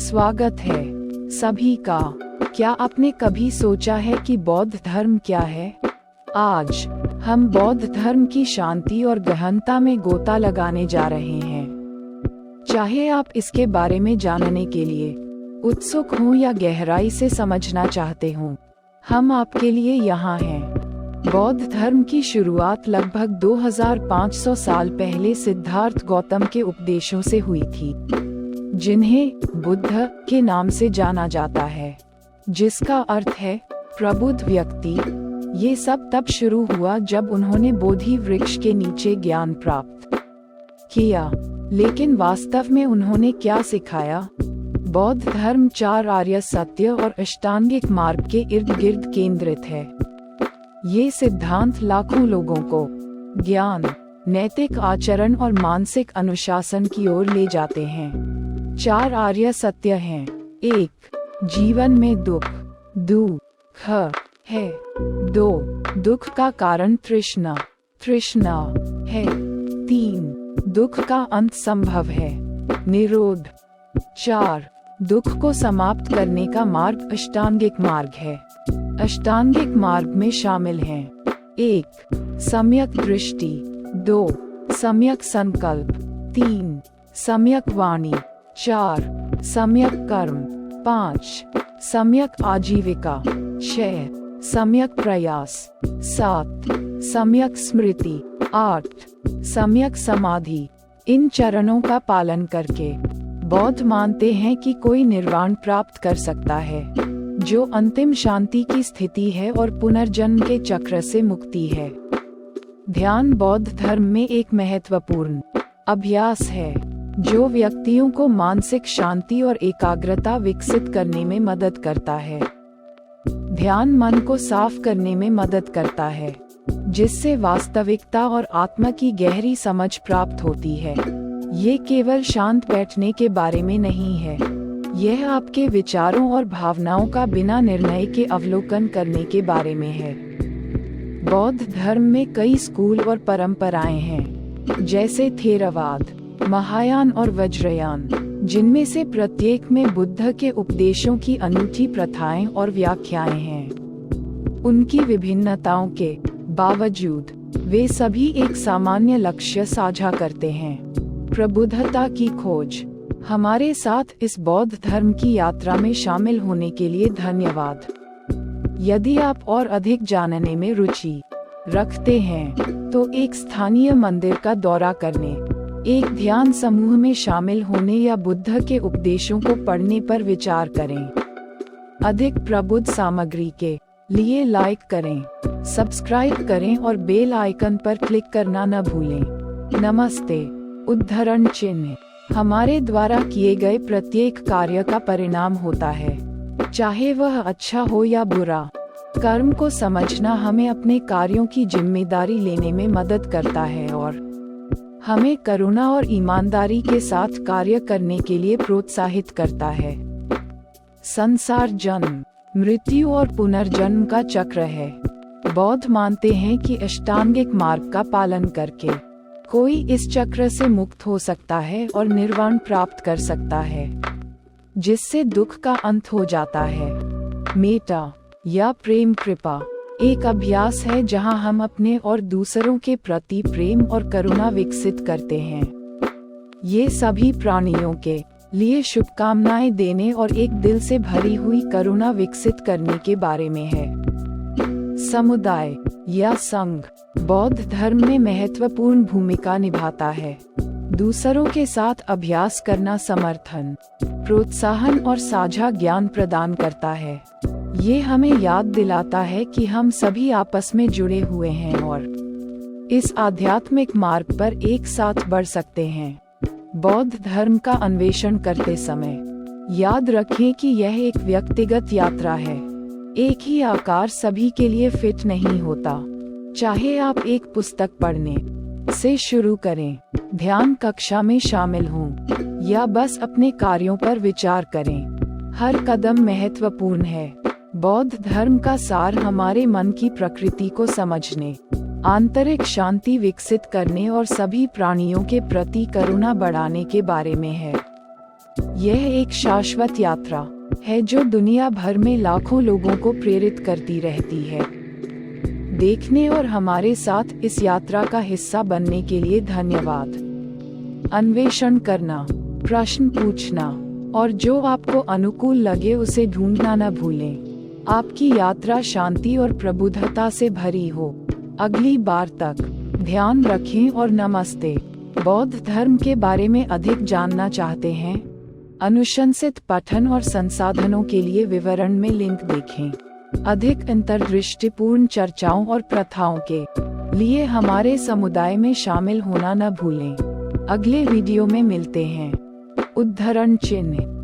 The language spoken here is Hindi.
स्वागत है सभी का। क्या आपने कभी सोचा है कि बौद्ध धर्म क्या है? आज हम बौद्ध धर्म की शांति और गहनता में गोता लगाने जा रहे हैं। चाहे आप इसके बारे में जानने के लिए उत्सुक हों या गहराई से समझना चाहते हों, हम आपके लिए यहाँ हैं। बौद्ध धर्म की शुरुआत लगभग 2500 साल पहले सिद्धार्थ गौतम के उपदेशों से हुई थी, जिन्हें बुद्ध के नाम से जाना जाता है, जिसका अर्थ है प्रबुद्ध व्यक्ति। ये सब तब शुरू हुआ जब उन्होंने बोधि वृक्ष के नीचे ज्ञान प्राप्त किया। लेकिन वास्तव में उन्होंने क्या सिखाया? बौद्ध धर्म 4 आर्य सत्य और अष्टांगिक मार्ग के इर्द गिर्द केंद्रित है। ये सिद्धांत लाखों लोगों को ज्ञान, नैतिक आचरण और मानसिक अनुशासन की ओर ले जाते हैं। 4 आर्य सत्य हैं। 1. जीवन में दुख है। 2. दुख का कारण तृष्णा है। 3. दुख का अंत संभव है, निरोध। 4. दुख को समाप्त करने का मार्ग अष्टांगिक मार्ग है। अष्टांगिक मार्ग में शामिल हैं: 1. सम्यक दृष्टि। 2. सम्यक संकल्प। 3. सम्यक वाणी। 4. सम्यक कर्म। 5. सम्यक आजीविका। 6. सम्यक प्रयास। 7. सम्यक स्मृति। 8. सम्यक समाधि। इन चरणों का पालन करके बौद्ध मानते हैं कि कोई निर्वाण प्राप्त कर सकता है, जो अंतिम शांति की स्थिति है और पुनर्जन्म के चक्र से मुक्ति है। ध्यान बौद्ध धर्म में एक महत्वपूर्ण अभ्यास है, जो व्यक्तियों को मानसिक शांति और एकाग्रता विकसित करने में मदद करता है। ध्यान मन को साफ करने में मदद करता है, जिससे वास्तविकता और आत्मा की गहरी समझ प्राप्त होती है। ये केवल शांत बैठने के बारे में नहीं है, यह आपके विचारों और भावनाओं का बिना निर्णय के अवलोकन करने के बारे में है। बौद्ध धर्म में कई स्कूल और परंपराएं हैं, जैसे थेरवाद, महायान और वज्रयान, जिनमें से प्रत्येक में बुद्ध के उपदेशों की अनूठी प्रथाएं और व्याख्याएं हैं। उनकी विभिन्नताओं के बावजूद वे सभी एक सामान्य लक्ष्य साझा करते हैं: प्रबुद्धता की खोज। हमारे साथ इस बौद्ध धर्म की यात्रा में शामिल होने के लिए धन्यवाद। यदि आप और अधिक जानने में रुचि रखते हैं, तो एक स्थानीय मंदिर का दौरा करने, एक ध्यान समूह में शामिल होने या बुद्ध के उपदेशों को पढ़ने पर विचार करें। अधिक प्रबुद्ध सामग्री के लिए लाइक करें, सब्सक्राइब करें और बेल आइकन पर क्लिक करना न भूलें। नमस्ते। उद्धरण चिन्ह: हमारे द्वारा किए गए प्रत्येक कार्य का परिणाम होता है, चाहे वह अच्छा हो या बुरा। कर्म को समझना हमें अपने कार्यों की जिम्मेदारी लेने में मदद करता है और हमें करुणा और ईमानदारी के साथ कार्य करने के लिए प्रोत्साहित करता है। संसार जन्म, मृत्यु और पुनर्जन्म का चक्र है। बौद्ध मानते हैं कि अष्टांगिक मार्ग का पालन करके कोई इस चक्र से मुक्त हो सकता है और निर्वाण प्राप्त कर सकता है, जिससे दुख का अंत हो जाता है। मेटा या प्रेम कृपा एक अभ्यास है जहां हम अपने और दूसरों के प्रति प्रेम और करुणा विकसित करते हैं। ये सभी प्राणियों के लिए शुभकामनाएं देने और एक दिल से भरी हुई करुणा विकसित करने के बारे में है। समुदाय या संघ बौद्ध धर्म में महत्वपूर्ण भूमिका निभाता है। दूसरों के साथ अभ्यास करना समर्थन, प्रोत्साहन और साझा ज्ञान प्रदान करता है। ये हमें याद दिलाता है कि हम सभी आपस में जुड़े हुए हैं और इस आध्यात्मिक मार्ग पर एक साथ बढ़ सकते हैं। बौद्ध धर्म का अन्वेषण करते समय याद रखें कि यह एक व्यक्तिगत यात्रा है। एक ही आकार सभी के लिए फिट नहीं होता। चाहे आप एक पुस्तक पढ़ने से शुरू करें, ध्यान कक्षा में शामिल हों, या बस अपने कार्यों पर विचार करें, हर कदम महत्वपूर्ण है। बौद्ध धर्म का सार हमारे मन की प्रकृति को समझने, आंतरिक शांति विकसित करने और सभी प्राणियों के प्रति करुणा बढ़ाने के बारे में है। यह एक शाश्वत यात्रा है जो दुनिया भर में लाखों लोगों को प्रेरित करती रहती है। देखने और हमारे साथ इस यात्रा का हिस्सा बनने के लिए धन्यवाद। अन्वेषण करना, प्रश्न पूछना और जो आपको अनुकूल लगे उसे ढूंढना न भूलें। आपकी यात्रा शांति और प्रबुद्धता से भरी हो। अगली बार तक ध्यान रखें और नमस्ते। बौद्ध धर्म के बारे में अधिक जानना चाहते हैं? अनुशंसित पठन और संसाधनों के लिए विवरण में लिंक देखें। अधिक अंतर्दृष्टिपूर्ण चर्चाओं और प्रथाओं के लिए हमारे समुदाय में शामिल होना न भूलें। अगले वीडियो में मिलते हैं। उद्धरण चिन्ह।